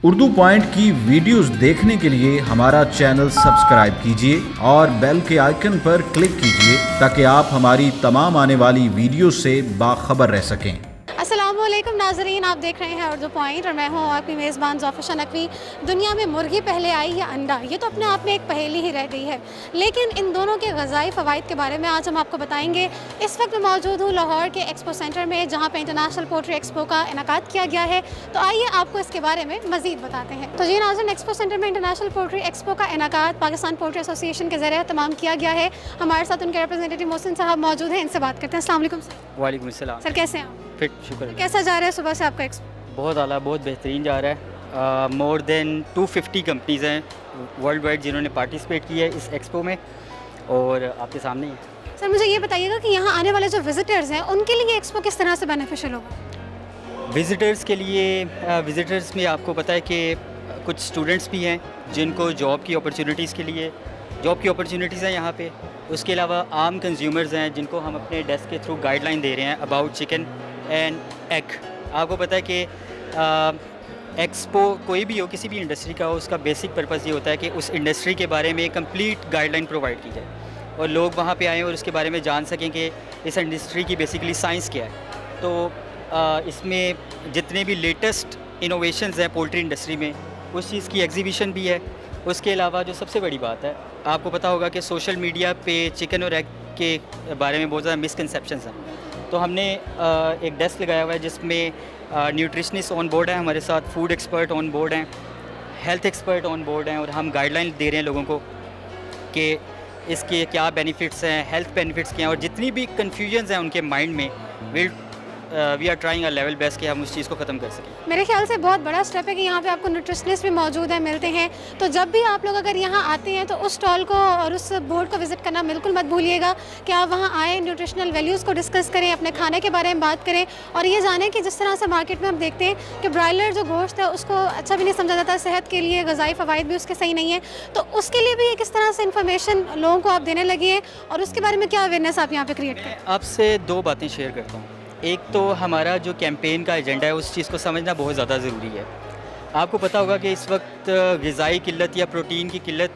Urdu point की videos देखने के लिए हमारा चैनल सब्सक्राइब कीजिए और बेल के आइकन पर क्लिक कीजिए ताकि आप हमारी तमाम आने वाली वीडियो से बाखबर रह सकें। अस्सलामुअलैकुम नाज़रीन, आप देख रहे हैं उर्दू पॉइंट और मैं हूं आपकी मेज़बान ज़ोफ़िशा नकवी। दुनिया में मुर्गी पहले आई या अंडा, ये तो अपने आप में एक पहेली ही रह गई है, लेकिन इन दोनों के ग़ज़ाई फ़वाइद के बारे में आज हम आपको बताएंगे। इस वक्त मैं मौजूद हूँ लाहौर के एक्सपो सेंटर में, जहाँ पे इंटरनेशनल पोल्ट्री एक्सपो का इनेकाद किया गया है। तो आइए आपको इसके बारे में मज़ीद बताते हैं। तो जी नाज़रीन, एक्सपो सेंटर में इंटरनेशनल पोल्ट्री एक्सपो का इनेकाद पाकिस्तान पोल्ट्री एसोसिएशन के ज़रिए तमाम किया गया है। हमारे साथ उनके रिप्रेजेंटेटिव मोहसिन साहब मौजूद हैं, इनसे बात करते हैं। अस्सलाम वालेकुम सर। वालेकुम सलाम। सर कैसे हैं आप? फिट, शुक्र। कैसा जा रहा है सुबह से आपका एक्सपो? बहुत आला, बहुत बेहतरीन जा रहा है। मोर देन 250 कंपनीज़ हैं वर्ल्ड वाइड जिन्होंने पार्टिसिपेट किया है इस एक्सपो में, और आपके सामने ही है। सर मुझे ये बताइएगा कि यहाँ आने वाले जो विजिटर्स हैं उनके लिए एक्सपो किस तरह से बेनिफिशियल होगा? विज़िटर्स के लिए, विज़िटर्स में आपको पता है कि कुछ स्टूडेंट्स भी हैं जिनको जॉब की अपॉर्चुनिटीज़ के लिए जॉब की अपॉर्चुनिटीज़ हैं यहाँ पे। उसके अलावा आम कंज्यूमर्स हैं जिनको हम अपने डेस्क के थ्रू गाइडलाइन दे रहे हैं अबाउट चिकन एंड एग। आपको पता है कि एक्सपो कोई भी हो, किसी भी इंडस्ट्री का हो, उसका बेसिक पर्पस ये होता है कि उस इंडस्ट्री के बारे में कंप्लीट गाइडलाइन प्रोवाइड की जाए और लोग वहाँ पे आएँ और उसके बारे में जान सकें कि इस इंडस्ट्री की बेसिकली साइंस क्या है। तो इसमें जितने भी लेटेस्ट इनोवेशंस हैं पोल्ट्री इंडस्ट्री में, उस चीज़ की एग्जीबिशन भी है। उसके अलावा जो सबसे बड़ी बात है, आपको पता होगा कि सोशल मीडिया पे चिकन और एग के बारे में बहुत ज़्यादा मिसकंसेप्शंस हैं। तो हमने एक डेस्क लगाया हुआ है जिसमें न्यूट्रिशनिस्ट ऑन बोर्ड है हमारे साथ, फूड एक्सपर्ट ऑन बोर्ड हैं, हेल्थ एक्सपर्ट ऑन बोर्ड हैं, और हम गाइडलाइन दे रहे हैं लोगों को कि इसके क्या बेनिफिट्स हैं, हेल्थ बेनिफिट्स क्या हैं, और जितनी भी कन्फ्यूजन्स हैं उनके माइंड में we are trying a level best कि हम उस चीज़ को ख़त्म कर सकें। मेरे ख्याल से बहुत बड़ा स्टेप है कि यहाँ पे आपको न्यूट्रिशनिस्ट भी मौजूद है, मिलते हैं। तो जब भी आप लोग अगर यहाँ आते हैं तो उस स्टॉल को और उस बोर्ड को विज़िट करना बिल्कुल मत भूलिएगा कि आप वहाँ आएँ, न्यूट्रिशनल वैल्यूज़ को डिस्कस करें, अपने खाने के बारे में बात करें, और ये जानें कि जिस तरह से मार्केट में हम देखते हैं कि ब्रायलर जो गोश्त है उसको अच्छा भी नहीं समझा जाता, सेहत के लिए ग़ज़ाई फ़वाइद भी उसके सही नहीं है। तो उसके लिए भी किस तरह से इन्फॉर्मेशन लोगों को आप देने लगे हैं और उसके बारे में क्या अवेयरनेस आप यहाँ पर क्रिएट करें? आपसे दो बातें शेयर करता हूँ। एक तो हमारा जो कैंपेन का एजेंडा है उस चीज़ को समझना बहुत ज़्यादा ज़रूरी है। आपको पता होगा कि इस वक्त ग़िज़ाई किल्लत या प्रोटीन की किल्लत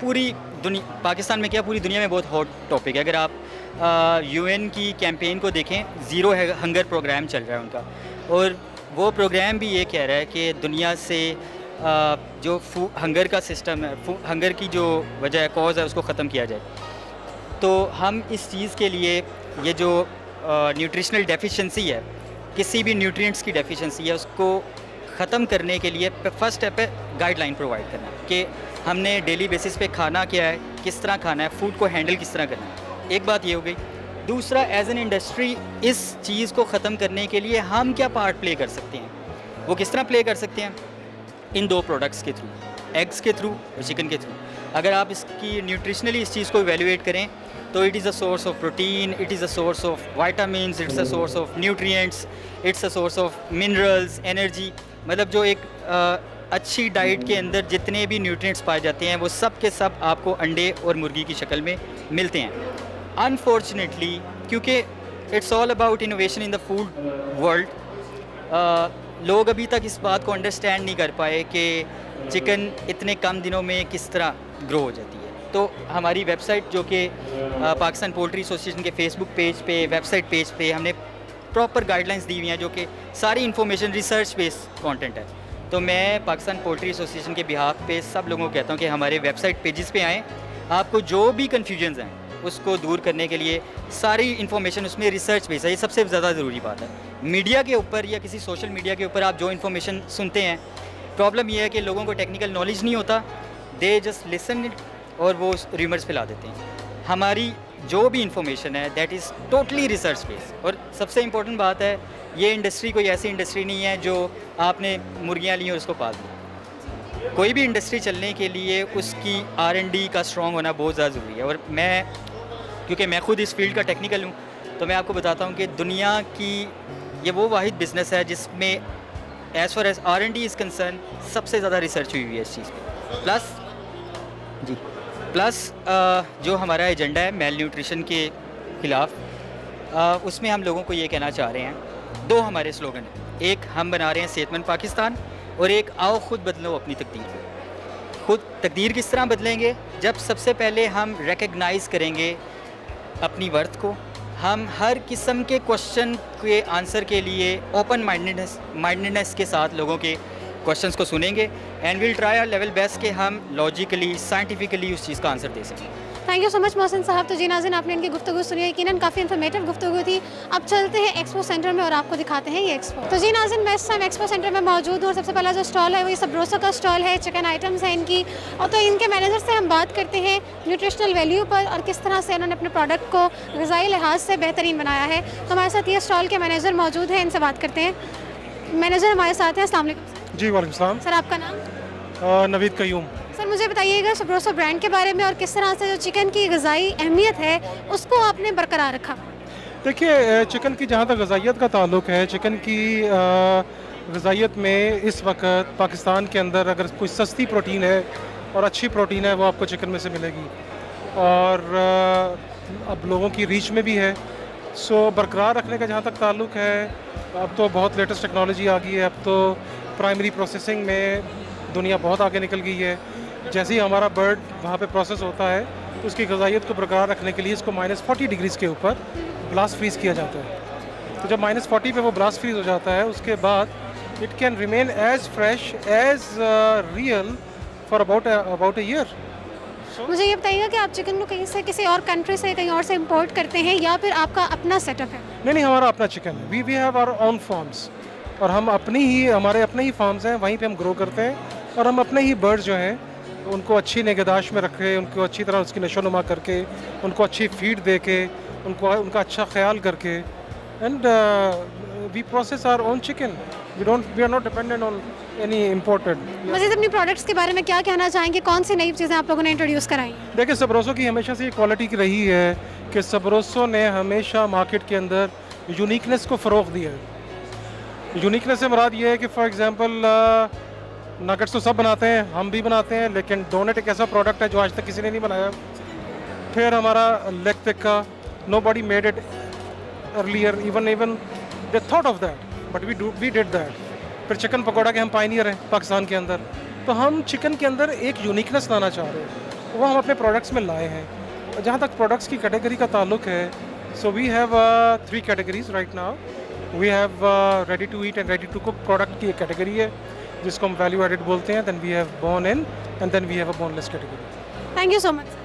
पूरी दुनिया, पाकिस्तान में क्या पूरी दुनिया में बहुत हॉट टॉपिक है। अगर आप यूएन की कैंपेन को देखें, ज़ीरो हंगर प्रोग्राम चल रहा है उनका, और वो प्रोग्राम भी ये कह रहा है कि दुनिया से जो हंगर का सिस्टम है, हंगर की जो वजह है, कॉज है, उसको ख़त्म किया जाए। तो हम इस चीज़ के लिए ये जो न्यूट्रिशनल डेफिशिएंसी है, किसी भी न्यूट्रिएंट्स की डेफिशिएंसी है, उसको ख़त्म करने के लिए फर्स्ट स्टेप है गाइडलाइन प्रोवाइड करना कि हमने डेली बेसिस पे खाना क्या है, किस तरह खाना है, फूड को हैंडल किस तरह करना है। एक बात ये हो गई। दूसरा, एज एन इंडस्ट्री इस चीज़ को ख़त्म करने के लिए हम क्या पार्ट प्ले कर सकते हैं, वो किस तरह प्ले कर सकते हैं? इन दो प्रोडक्ट्स के थ्रू, एग्स के थ्रू और चिकन के थ्रू। अगर आप इसकी न्यूट्रिशनली इस चीज़ को इवेल्युएट करें तो it is a source of protein, it is a source of vitamins, it's a source of nutrients, it's a source of minerals, energy. मतलब जो एक अच्छी डाइट के अंदर जितने भी न्यूट्रिएंट्स पाए जाते हैं वो सब के सब आपको अंडे और मुर्गी की शक्ल में मिलते हैं। अनफॉर्चुनेटली, क्योंकि it's all about innovation in the food world, लोग अभी तक इस बात को अंडरस्टैंड नहीं कर पाए कि चिकन इतने कम दिनों में किस तरह ग्रो हो जाती है। तो हमारी वेबसाइट, जो कि पाकिस्तान पोल्ट्री एसोसिएशन के फेसबुक पेज पे, वेबसाइट पेज पे हमने प्रॉपर गाइडलाइंस दी हुई हैं, जो कि सारी इन्फॉर्मेशन रिसर्च बेस्ड कंटेंट है। तो मैं पाकिस्तान पोल्ट्री एसोसिएशन के बिहाफ पे सब लोगों को कहता हूँ कि हमारे वेबसाइट पेजेस पे आएँ। आपको जो भी कन्फ्यूजन्स हैं उसको दूर करने के लिए सारी इन्फॉर्मेशन उसमें रिसर्च बेस्ड है। ये सबसे ज़्यादा ज़रूरी बात है। मीडिया के ऊपर या किसी सोशल मीडिया के ऊपर आप जो इन्फॉर्मेशन सुनते हैं, प्रॉब्लम ये है कि लोगों को टेक्निकल नॉलेज नहीं होता, दे जस्ट लिसन इट और वो र्यूमर्स फैला देते हैं। हमारी जो भी इंफॉर्मेशन है that is totally research based. और सबसे इम्पोर्टेंट बात है, ये इंडस्ट्री कोई ऐसी इंडस्ट्री नहीं है जो आपने मुर्गियाँ ली और उसको पाल दी। कोई भी इंडस्ट्री चलने के लिए उसकी R&D का स्ट्रॉन्ग होना बहुत ज़्यादा ज़रूरी है। और क्योंकि मैं खुद इस फील्ड का टेक्निकल हूँ, तो मैं आपको बताता हूँ कि दुनिया की ये वो वाहिद बिज़नेस है जिसमें as far as R&D is concern सबसे ज़्यादा रिसर्च हुई हुई है इस चीज़ पे। प्लस जो हमारा एजेंडा है मेल न्यूट्रिशन के ख़िलाफ़, उसमें हम लोगों को ये कहना चाह रहे हैं, दो हमारे स्लोगन हैं। एक, हम बना रहे हैं सेहतमंद पाकिस्तान, और एक आओ खुद बदलो अपनी तकदीर को। खुद तकदीर किस तरह बदलेंगे? जब सबसे पहले हम रिकग्नाइज़ करेंगे अपनी वर्थ को। हम हर किस्म के क्वेश्चन के आंसर के लिए ओपन माइंडेडनेस के साथ लोगों के क्वेश्चंस को सुनेंगे and will try our level best कि हम लॉजिकली साइंटिफिकली उस चीज़ का आंसर दे सकें। Thank you so much Mohsin साहब। तो जी नाज़रीन, आपने इनकी गुफ्तगू सुनी, यकीनन काफ़ी इन्फॉर्मेटिव गुफ्तगू थी। अब चलते हैं एक्सपो सेंटर में और आपको दिखाते हैं ये एक्सपो। तो जी नाज़रीन, मैं इस टाइम एक्सपो सेंटर में मौजूद हूँ और सबसे पहला जो स्टॉल है वो ये सबरोसो का स्टॉल है। चिकन आइटम्स हैं इनकी, और तो इनके मैनेजर से हम बात करते हैं न्यूट्रिशनल वैल्यू पर और किस तरह से उन्होंने अपने प्रोडक्ट को ग़िज़ाई लिहाज से बेहतरीन बनाया है। तो हमारे साथ ये स्टॉल के मैनेजर मौजूद हैं, इनसे बात करते हैं। मैनेजर हमारे साथ हैं। अस्सलाम वालेकुम जी वालेकुम सलाम। सर, आपका नाम? नवीद कयूम। सर, मुझे बताइएगा सबरोसो ब्रांड के बारे में और किस तरह से जो चिकन की ग़िज़ाई अहमियत है उसको आपने बरकरार रखा। देखिए, चिकन की जहाँ तक ग़िज़ाइयत का ताल्लुक़ है, चिकन की ग़िज़ाइयत में इस वक्त पाकिस्तान के अंदर अगर कोई सस्ती प्रोटीन है और अच्छी प्रोटीन है वो आपको चिकन में से मिलेगी, और अब लोगों की रीच में भी है। सो बरकरार रखने का जहाँ तक ताल्लुक़ है, अब तो बहुत लेटेस्ट टेक्नोलॉजी आ गई है। अब तो प्राइमरी प्रोसेसिंग में दुनिया बहुत आगे निकल गई है। जैसे ही हमारा बर्ड वहाँ पे प्रोसेस होता है तो उसकी ग़िज़ाइयत को बरकरार रखने के लिए इसको -40 डिग्रीज़ के ऊपर ब्लास्ट फ्रीज़ किया जाता है। तो जब -40 पे वो ब्लास्ट फ्रीज़ हो जाता है, उसके बाद it can remain as fresh as real for about a year. मुझे ये बताइएगा कि आप चिकन को कहीं से, किसी और कंट्री से, कहीं और से इंपोर्ट करते हैं या फिर आपका अपना सेटअप है? नहीं, हमारा अपना चिकन है। We have our own farms, और हम हमारे अपने ही फार्म्स हैं, वहीं पे हम ग्रो करते हैं, और हम अपने ही बर्ड्स जो हैं उनको अच्छी निगहदाश्त में रखे, उनको अच्छी तरह उसकी नशोनुमा करके, उनको अच्छी फीड दे के, उनका अच्छा ख्याल करके, and we process our own chicken. We are not dependent on any imported. मज़ीद अपनी प्रोडक्ट्स के बारे में क्या कहना चाहेंगे? कौन सी नई चीज़ें आप लोगों ने इंट्रोड्यूस कराई? देखिए, सबरोसो की हमेशा से ये क्वालिटी की रही है कि सबरोसो ने हमेशा मार्केट के अंदर यूनिकनेस को फ़रोग़ दिया है। यूनिकनेस से मुराद ये है कि फॉर एग्ज़ाम्पल नगेट्स तो सब बनाते हैं, हम भी बनाते हैं, लेकिन डोनेट एक ऐसा प्रोडक्ट है जो आज तक किसी ने नहीं बनाया। फिर हमारा leg tikka, nobody made it earlier, even they thought of that, but we did that. फिर चिकन पकौड़ा के हम पायनियर हैं पाकिस्तान के अंदर, तो हम चिकन के अंदर एक यूनिकनेस लाना चाह रहे हैं, वो हम अपने प्रोडक्ट्स में लाए हैं। जहाँ तक प्रोडक्ट्स की कैटेगरी का ताल्लुक है, so we have 3 categories right now. We have ready to eat and ready to cook product की एक कैटेगरी है जिसको हम वैल्यू एडिड बोलते हैं। Then we have bone in, and then we have a boneless category. Thank you so much.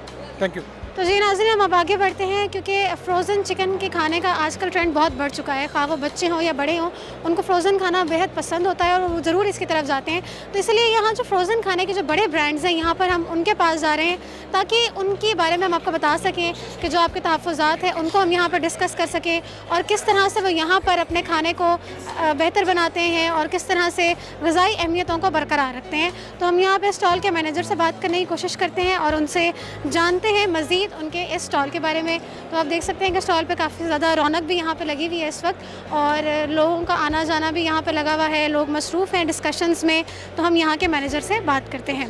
Thank you. तो जी नाज़रीन, हम अब आगे बढ़ते हैं क्योंकि फ़्रोज़न चिकन के खाने का आजकल ट्रेंड बहुत बढ़ चुका है। खा वो बच्चे हों या बड़े हों, उनको फ़्रोज़न खाना बेहद पसंद होता है और वो ज़रूर इसकी तरफ जाते हैं। तो इसलिए यहाँ जो फ़्रोज़न खाने के जो बड़े ब्रांड्स हैं, यहाँ पर हम उनके पास जा रहे हैं ताकि उनके बारे में हम आपको बता सकें कि जो आपके तहफ़्फ़ुज़ात हैं उनको हम यहाँ पर डिस्कस कर सकें और किस तरह से वो यहाँ पर अपने खाने को बेहतर बनाते हैं और किस तरह से ग़िज़ाई अहमियतों को बरकरार रखते हैं। तो हम यहाँ पर स्टॉल के मैनेजर से बात करने की कोशिश करते हैं और उनसे जानते हैं मज़ीद उनके इस स्टॉल के बारे में। तो आप देख सकते हैं कि स्टॉल पे काफ़ी ज़्यादा रौनक भी यहाँ पे लगी हुई है इस वक्त, और लोगों का आना जाना भी यहाँ पे लगा हुआ है। लोग मसरूफ़ हैं डिस्कशंस में। तो हम यहाँ के मैनेजर से बात करते हैं।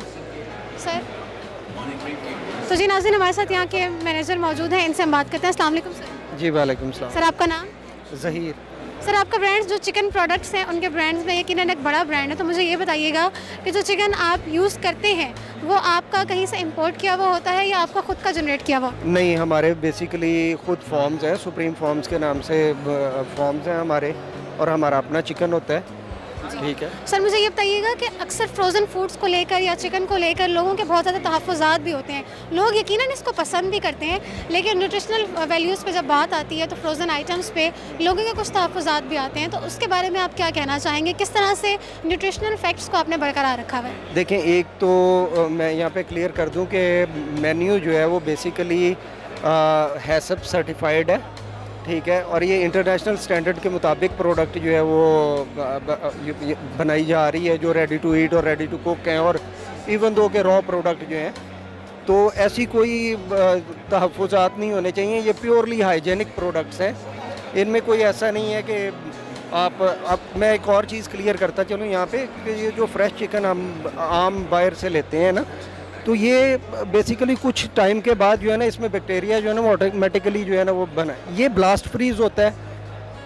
सर, तो जी नाज़रीन, हमारे साथ यहाँ के मैनेजर मौजूद हैं, इनसे हम बात करते हैं। अस्सलाम वालेकुम सर। जी वालेकुम सलाम। सर, आपका नाम? ज़हीर। सर, आपका ब्रांड्स जो चिकन प्रोडक्ट्स हैं उनके ब्रांड्स में यकीनन एक बड़ा ब्रांड है, तो मुझे ये बताइएगा कि जो चिकन आप यूज़ करते हैं वो आपका कहीं से इंपोर्ट किया हुआ होता है या आपका ख़ुद का जनरेट किया हुआ? नहीं, हमारे बेसिकली ख़ुद फार्म्स हैं, सुप्रीम फार्म्स के नाम से फार्म्स हैं हमारे, और हमारा अपना चिकन होता है। ठीक है सर, मुझे ये बताइएगा कि अक्सर फ्रोज़न फूड्स को लेकर या चिकन को लेकर लोगों के बहुत ज़्यादा तहफ़्फ़ुज़ात भी होते हैं। लोग यकीनन इसको पसंद भी करते हैं, लेकिन न्यूट्रिशनल वैल्यूज़ पे जब बात आती है तो फ्रोज़न आइटम्स पे लोगों के कुछ तहफ़्फ़ुज़ात भी आते हैं। तो उसके बारे में आप क्या कहना चाहेंगे? किस तरह से न्यूट्रिशनल फैक्ट्स को आपने बरकरार रखा हुआ है? देखें, एक तो मैं यहाँ पे क्लियर कर दूँ कि मेन्यू जो है वो बेसिकली हैसब सर्टिफाइड है। ठीक है, और ये इंटरनेशनल स्टैंडर्ड के मुताबिक प्रोडक्ट जो है वो बनाई जा रही है, जो रेडी टू ईट और रेडी टू कुक हैं, और इवन दो के रॉ प्रोडक्ट जो हैं, तो ऐसी कोई तहफ़्फ़ुज़ात नहीं होने चाहिए। ये प्योरली हाइजेनिक प्रोडक्ट्स हैं, इनमें कोई ऐसा नहीं है कि आप मैं एक और चीज़ क्लियर करता चलूँ यहाँ पे कि ये जो फ्रेश चिकन हम आम बाहर से लेते हैं ना, तो ये बेसिकली कुछ टाइम के बाद जो है ना इसमें बैक्टीरिया जो है ना वो ऑटोमेटिकली जो है ना वो बना, ये ब्लास्ट फ्रीज़ होता है।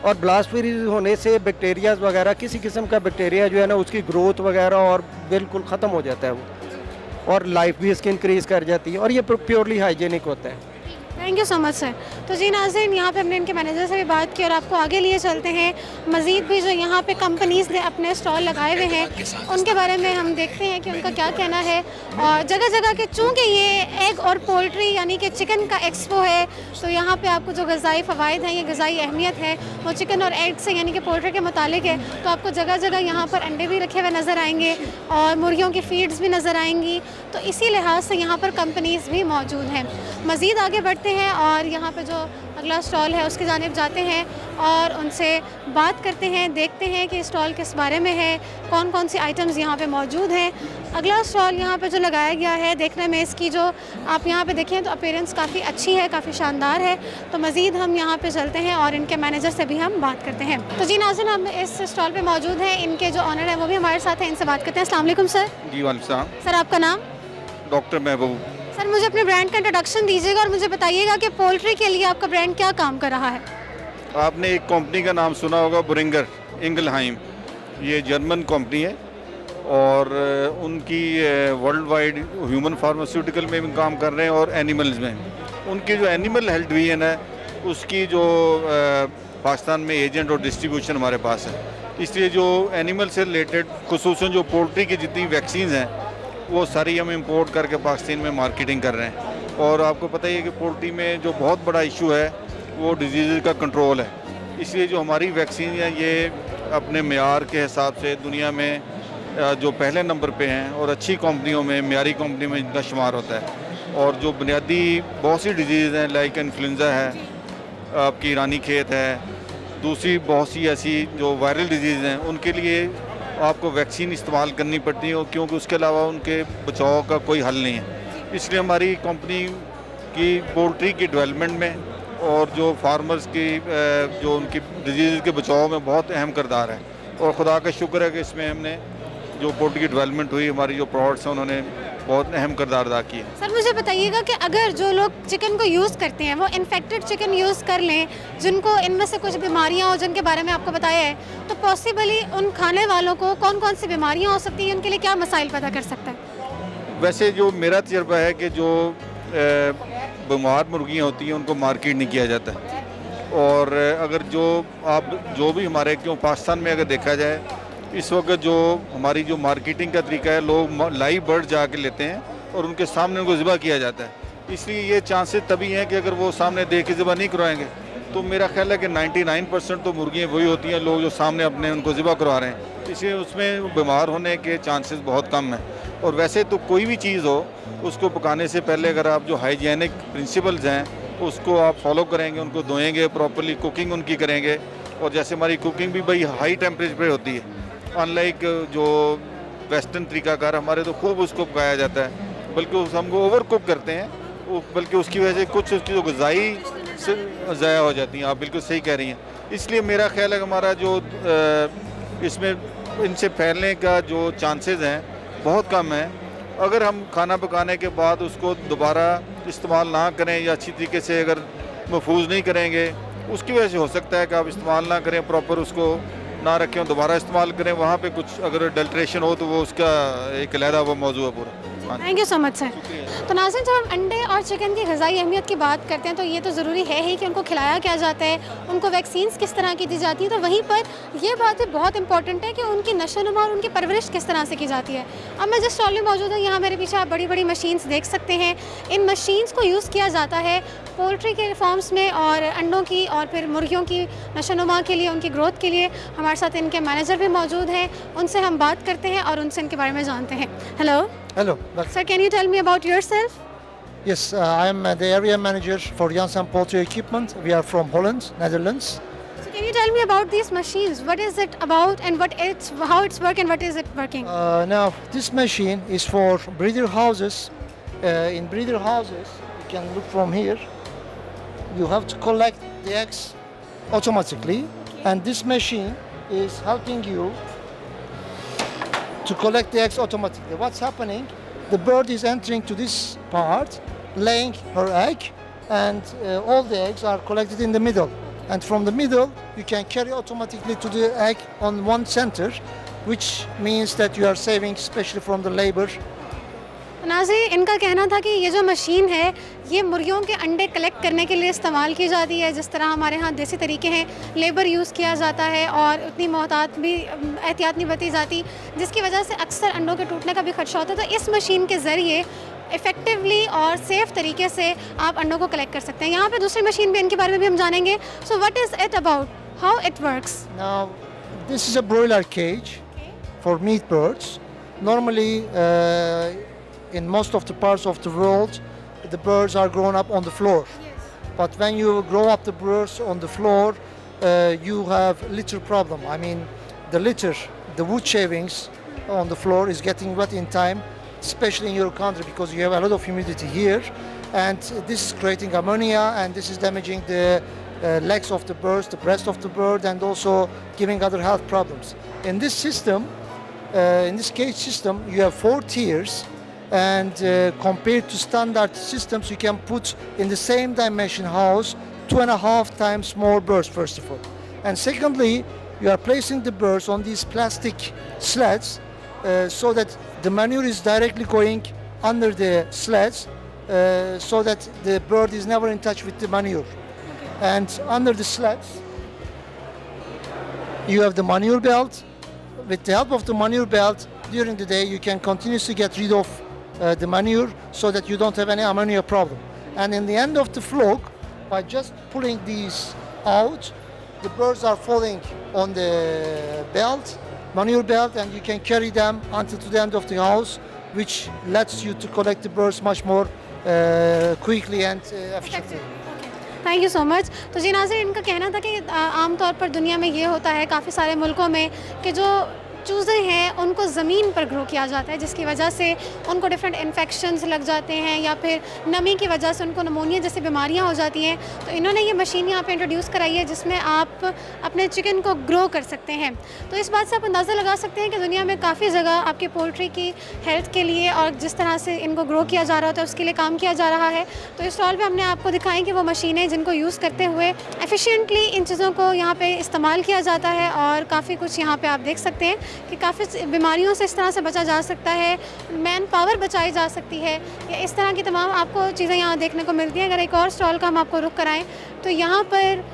और ब्लास्ट फ्री होने से बैक्टीरियाज वगैरह किसी किस्म का बैक्टीरिया जो है ना उसकी ग्रोथ वगैरह और बिल्कुल ख़त्म हो जाता है वो, और लाइफ भी इसकी इंक्रीज़ कर जाती है, और ये प्योरली हाइजीनिक होता है। Thank you so much sir. तो जी नाज़रीन, यहाँ पे हमने इनके मैनेजर से भी बात की और आपको आगे लिए चलते हैं। मज़ीद भी जो यहाँ पे कंपनीज़ ने अपने स्टॉल लगाए हुए हैं उनके बारे में हम देखते हैं कि उनका क्या कहना है। और जगह जगह के, चूँकि ये एग और पोल्ट्री यानी कि चिकन का एक्सपो है, तो यहाँ पे आपको जो ग़िज़ाई फ़वाइद हैं, ये ग़िज़ाई अहमियत है, वो चिकन और एग से यानी कि पोल्ट्री के मुतालिक है। तो आपको जगह जगह यहाँ पर अंडे भी रखे हुए नज़र आएंगे और मुर्गियों की फीड्स भी नज़र आएंगी। तो इसी लिहाज से यहाँ पर कंपनीज़ भी मौजूद हैं। मज़ीद आगे बढ़ते हैं और यहाँ पे जो अगला स्टॉल है उसकी जानिब जाते हैं और उनसे बात करते हैं, देखते हैं कि स्टॉल किस बारे में है, कौन कौन सी आइटम्स यहाँ पे मौजूद हैं। अगला स्टॉल यहाँ पे जो लगाया गया है, देखने में इसकी जो आप यहाँ पे देखें तो अपीयरेंस काफ़ी अच्छी है, काफ़ी शानदार है। तो मज़ीद हम यहाँ पे चलते हैं और इनके मैनेजर से भी हम बात करते हैं। तो जी नाज़रीन, हम इस स्टॉल पे मौजूद हैं, इनके जो ऑनर है वो भी हमारे साथ हैं, इनसे बात करते हैं। अस्सलाम वालेकुम सर। जी वालेकुम। सर आपका नाम? डॉक्टर महबूब। सर मुझे अपने ब्रांड का इंट्रोडक्शन दीजिएगा और मुझे बताइएगा कि पोल्ट्री के लिए आपका ब्रांड क्या काम कर रहा है। आपने एक कंपनी का नाम सुना होगा, बुरिंगर इंगलहाइम। ये जर्मन कंपनी है और उनकी वर्ल्ड वाइड ह्यूमन फार्मास्यूटिकल में भी काम कर रहे हैं और एनिमल्स में। उनकी जो एनिमल हेल्थ डिवीजन है उसकी जो पाकिस्तान में एजेंट और डिस्ट्रीब्यूशन हमारे पास है, इसलिए जो एनिमल से रिलेटेड खुसूसन जो पोल्ट्री की जितनी वैक्सीन हैं वो सारी हम इंपोर्ट करके पाकिस्तान में मार्केटिंग कर रहे हैं। और आपको पता ही है कि पोल्ट्री में जो बहुत बड़ा इशू है वो डिजीज़ का कंट्रोल है, इसलिए जो हमारी वैक्सीन है ये अपने मेयार के हिसाब से दुनिया में जो पहले नंबर पे हैं और अच्छी कंपनियों में, मेयारी कंपनी में इनका शुमार होता है। और जो बुनियादी बहुत सी डिजीज़ हैं लाइक इन्फ्लुएंजा है, आपकी रानी खेत है, दूसरी बहुत सी ऐसी जो वायरल डिजीज़ हैं उनके लिए आपको वैक्सीन इस्तेमाल करनी पड़ती है, क्योंकि उसके अलावा उनके बचाव का कोई हल नहीं है। इसलिए हमारी कंपनी की पोल्ट्री की डेवलपमेंट में और जो फार्मर्स की जो उनकी डिजीज़ के बचाव में बहुत अहम किरदार है। और खुदा का शुक्र है कि इसमें हमने जो पोल्ट्री की डेवलपमेंट हुई, हमारी जो प्रोडक्ट्स हैं उन्होंने बहुत अहम किरदार अदा किया है। सर मुझे बताइएगा कि अगर जो लोग चिकन को यूज़ करते हैं वो इन्फेक्टेड चिकन यूज़ कर लें, जिनको इनमें से कुछ बीमारियां हो जिनके बारे में आपको बताया है, तो पॉसिबली उन खाने वालों को कौन कौन सी बीमारियां हो सकती हैं, उनके लिए क्या मसाइल पैदा कर सकता है? वैसे जो मेरा तजर्बा है कि जो बीमार मुर्गियाँ होती हैं उनको मार्केट नहीं किया जाता है। और अगर जो भी हमारे क्यों पाकिस्तान में अगर देखा जाए इस वक्त जो हमारी जो मार्केटिंग का तरीका है, लोग लाइव बर्ड जाके लेते हैं और उनके सामने उनको ज़िबा किया जाता है। इसलिए ये चांसेस तभी हैं कि अगर वो सामने देख के ज़िबा नहीं करवाएंगे तो मेरा ख्याल है कि 99% तो मुर्गियाँ वही होती हैं लोग जो सामने अपने उनको ज़िबा करवा रहे हैं, इसलिए उसमें बीमार होने के चांसेस बहुत कम हैं। और वैसे तो कोई भी चीज़ हो उसको पकाने से पहले अगर आप जो हाइजीनिक प्रिंसिपल्स हैं उसको आप फॉलो करेंगे, उनको धोएंगे, प्रॉपरली कुकिंग उनकी करेंगे। और जैसे हमारी कुकिंग भी भाई हाई टेम्परेचर पर होती है, अनलाइक जो वेस्टर्न तरीकाकार हमारे तो खूब उसको पकाया जाता है, बल्कि हमको ओवर कुक करते हैं, बल्कि उसकी वजह से कुछ उसकी जो ग़िज़ाई से ज़ाया हो जाती हैं। आप बिल्कुल सही कह रही हैं। इसलिए मेरा ख्याल है कि हमारा जो इसमें इनसे फैलने का जो चांसेस हैं बहुत कम है। अगर हम खाना पकाने के बाद उसको दोबारा इस्तेमाल ना करें या अच्छी तरीके से अगर महफूज नहीं करेंगे, उसकी वजह से हो सकता है कि आप इस्तेमाल ना करें, प्रॉपर उसको ना रखें, दोबारा इस्तेमाल करें, वहाँ पे कुछ अगर अडल्ट्रेशन हो तो वो उसका एक अलहदा वो मौजूद है पूरा। Thank you so much sir. तो नाज़रीन, जब हम अंडे और चिकन की ग़िज़ाई अहमियत की बात करते हैं तो ये तो ज़रूरी है ही कि उनको खिलाया क्या जाता है, उनको वैक्सीन्स किस तरह की दी जाती है, तो वहीं पर ये बात भी बहुत इंपॉर्टेंट है कि उनकी नशोनुमा और उनकी परवरिश किस तरह से की जाती है। अब मैं जिस स्टॉल में मौजूद हूँ यहाँ मेरे पीछे आप बड़ी बड़ी मशीन्स देख सकते हैं। इन मशीन्स को यूज़ किया जाता है पोल्ट्री के फार्म्स में और अंडों की और फिर मुर्गियों की नशोनुमा के लिए, उनकी ग्रोथ के लिए। हमारे साथ इनके मैनेजर भी मौजूद हैं, उनसे हम बात करते हैं और उनसे इनके बारे में जानते हैं। Hello Hello. Sir, can you tell me about yourself? Yes, I am the area manager for Janssen Poultry Equipment. We are from Holland, Netherlands. So can you tell me about these machines? What is it about and how it's working? What is it working? Now, this machine is for breeder houses. In breeder houses, you can look from here. You have to collect the eggs automatically, and this machine is helping you to collect the eggs automatically. What's happening? The bird is entering to this part, laying her egg, and all the eggs are collected in the middle. and from the middle you can carry automatically to the egg on one center, which means that you are saving especially from the labor. नाज़रीन, इनका कहना था कि ये जो machine है ये मुर्गियों के अंडे कलेक्ट करने के लिए इस्तेमाल की जाती है। जिस तरह हमारे यहाँ देसी तरीके हैं, लेबर यूज़ किया जाता है और उतनी एहतियात नहीं बरती जाती, जिसकी वजह से अक्सर अंडों के टूटने का भी खदशा होता है। तो इस मशीन के ज़रिए इफ़ेक्टिवली और सेफ़ तरीके से आप अंडों को कलेक्ट कर सकते हैं। यहाँ पे दूसरी मशीन भी इनके बारे में भी हम जानेंगे। So what is it about, how it works? Now, this is a broiler cage for meat birds. Normally, in most of the parts of the world, the birds are grown up on the floor. But when you grow up the birds on the floor, you have litter problem. I mean, the litter, the wood shavings on the floor is getting wet in time, especially in your country because you have a lot of humidity here, and this is creating ammonia, and this is damaging the legs of the birds, the breast of the bird, and also giving other health problems. In this system, in this cage system, you have 4 tiers, and compared to standard systems, you can put in the same dimension house 2.5 times more birds, first of all. And secondly, you are placing the birds on these plastic sleds so that the manure is directly going under the sleds so that the bird is never in touch with the manure. And under the sleds, you have the manure belt. With the help of the manure belt, during the day, you can continuously get rid of the manure so that you don't have any ammonia problem. And in the end of the flock, by just pulling these out, the birds are falling on the belt, manure belt, and you can carry them until to the end of the house, which lets you to collect the birds much more quickly and efficiently. Thank you so much. तो जी नाज़रीन, इनका कहना था कि आमतौर पर दुनिया में ये होता है काफ़ी सारे मुल्कों में कि जो चूज़े हैं उनको ज़मीन पर ग्रो किया जाता है, जिसकी वजह से उनको डिफरेंट इन्फेक्शंस लग जाते हैं या फिर नमी की वजह से उनको नमोनिया जैसी बीमारियां हो जाती हैं। तो इन्होंने ये मशीन यहाँ पे इंट्रोड्यूस कराई है जिसमें आप अपने चिकन को ग्रो कर सकते हैं। तो इस बात से आप अंदाज़ा लगा सकते हैं कि दुनिया में काफ़ी जगह आपके पोल्ट्री की हेल्थ के लिए और जिस तरह से इनको ग्रो किया जा रहा होता है उसके लिए काम किया जा रहा है। तो इस स्टॉल पर हमने आपको दिखाई कि वो मशीनें जिनको यूज़ करते हुए एफिशिएंटली इन चीज़ों को यहाँ पर इस्तेमाल किया जाता है और काफ़ी कुछ यहाँ पर आप देख सकते हैं कि काफ़ी बीमारियों से इस तरह से बचा जा सकता है, मैन पावर बचाई जा सकती है, या इस तरह की तमाम आपको चीज़ें यहाँ देखने को मिलती हैं। अगर एक और स्टॉल का हम आपको रुख कराएं तो यहाँ पर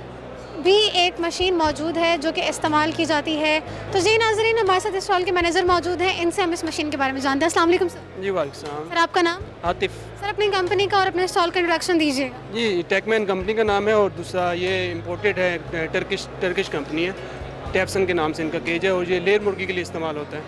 भी एक मशीन मौजूद है जो कि इस्तेमाल की जाती है। तो जी नाज़रीन, हमारे साथ इस स्टॉल के मैनेजर मौजूद हैं, इनसे हम इस मशीन के बारे में जानते हैं। अस्सलाम वालेकुम सर। जी वालेकुम सलाम। सर, आपका नाम? आतिफ। सर, अपनी कंपनी का और अपने स्टॉल का इंट्रोडक्शन दीजिए। जी, टेकमैन कंपनी का नाम है और दूसरा ये इम्पोर्टेड है, टर्किश कंपनी है, टैप्सन के नाम से इनका केज है और ये लेयर मुर्गी के लिए इस्तेमाल होता है।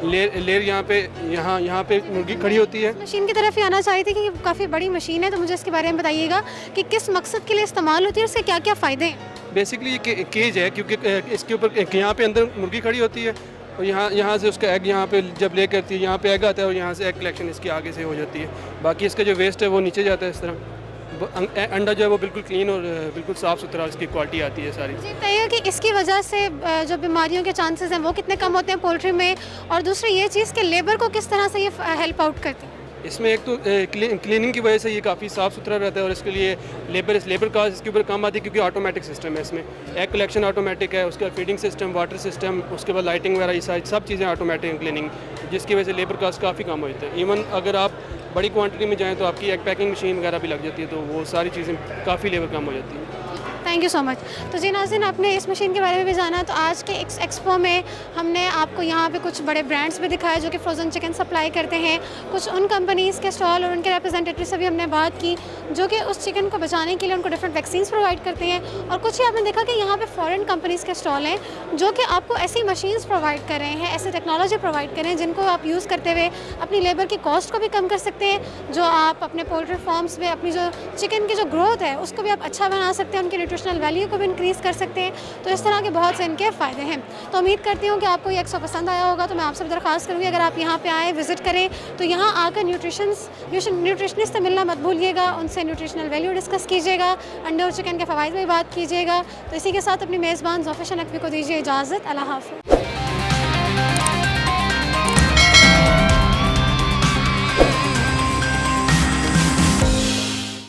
लेयर यहाँ पे मुर्गी खड़ी होती है। मशीन की तरफ ही आना चाह रही थी कि काफ़ी बड़ी मशीन है, तो मुझे इसके बारे में बताइएगा कि किस मकसद के लिए इस्तेमाल होती है और इसके क्या क्या फ़ायदे हैं। बेसिकली ये केज है क्योंकि इसके ऊपर यहाँ पे अंदर मुर्गी खड़ी होती है और यहाँ से उसका एग यहाँ पे जब ले करती है, यहाँ पे एग आता है और यहाँ से एग कलेक्शन इसके आगे से हो जाती है। बाकी इसका जो वेस्ट है वो नीचे जाता है। इस तरह अंडा जो है वो बिल्कुल क्लीन और बिल्कुल साफ़ सुथरा इसकी क्वालिटी आती है सारी। जी, बताइए कि इसकी वजह से जो बीमारियों के चांसेस हैं वो कितने कम होते हैं पोल्ट्री में, और दूसरी ये चीज़ कि लेबर को किस तरह से ये हेल्प आउट करती है। इसमें एक तो क्लीनिंग की वजह से ये काफ़ी साफ़ सुथरा रहता है और इसके लिए लेबर कास्ट इसके ऊपर कम आती है क्योंकि ऑटोमेटिक सिस्टम है इसमें। एग कलेक्शन ऑटोमेटिक है, उसका फीडिंग सिस्टम, वाटर सिस्टम, उसके बाद लाइटिंग वगैरह, ये सारी सब चीज़ें ऑटोमेटिक क्लीनिंग, जिसकी वजह से लेबर कास्ट काफ़ी कम हो जाता है। इवन अगर आप बड़ी क्वांटिटी में जाएँ तो आपकी एग पैकिंग मशीन वगैरह भी लग जाती है, तो वो सारी चीज़ें काफ़ी लेबर कम हो जाती है। Thank you so much. तो जी नाज़रीन, आपने इस मशीन के बारे में भी जाना। तो आज के एक्सपो में हमने आपको यहाँ पे कुछ बड़े ब्रांड्स भी दिखाए जो कि फ्रोज़न चिकन सप्लाई करते हैं। कुछ उन कंपनीज़ के स्टॉल और उनके रिप्रेजेंटेटिव से भी हमने बात की जो कि उस चिकन को बचाने के लिए उनको डिफरेंट वैक्सीन्स प्रोवाइड करते हैं। और कुछ ही आपने देखा कि यहाँ पे फॉरेन कंपनीज़ के स्टॉल हैं जो कि आपको ऐसी मशीन्स प्रोवाइड कर रहे हैं, ऐसी टेक्नोलॉजी प्रोवाइड कर रहे हैं जिनको आप यूज़ करते हुए अपनी लेबर की कॉस्ट को भी कम कर सकते हैं, जो आप अपने पोल्ट्री फार्म्स में अपनी जो चिकन की जो ग्रोथ है उसको भी आप अच्छा बना सकते हैं, उनकी न्यूट्रिशनल वैल्यू को भी इंक्रीज़ कर सकते हैं। तो इस तरह के बहुत से इनके फ़ायदे हैं। तो उम्मीद करती हूँ कि आपको ये एक्सपो पसंद आया होगा। तो मैं आपसे दरख्वास्त करूँगी अगर आप यहाँ पे आए, विज़िट करें, तो यहाँ आकर न्यूट्रिशनिस्ट से मिलना मत भूलिएगा, उनसे न्यूट्रिशनल वैल्यू डिस्कस कीजिएगा, अंडे और चिकन के फ़वाइद में बात कीजिएगा। तो इसी के साथ अपनी मेज़बान ज़ोफ़िशा नकवी को दीजिए इजाज़त। अल्लाह हाफ़िज़।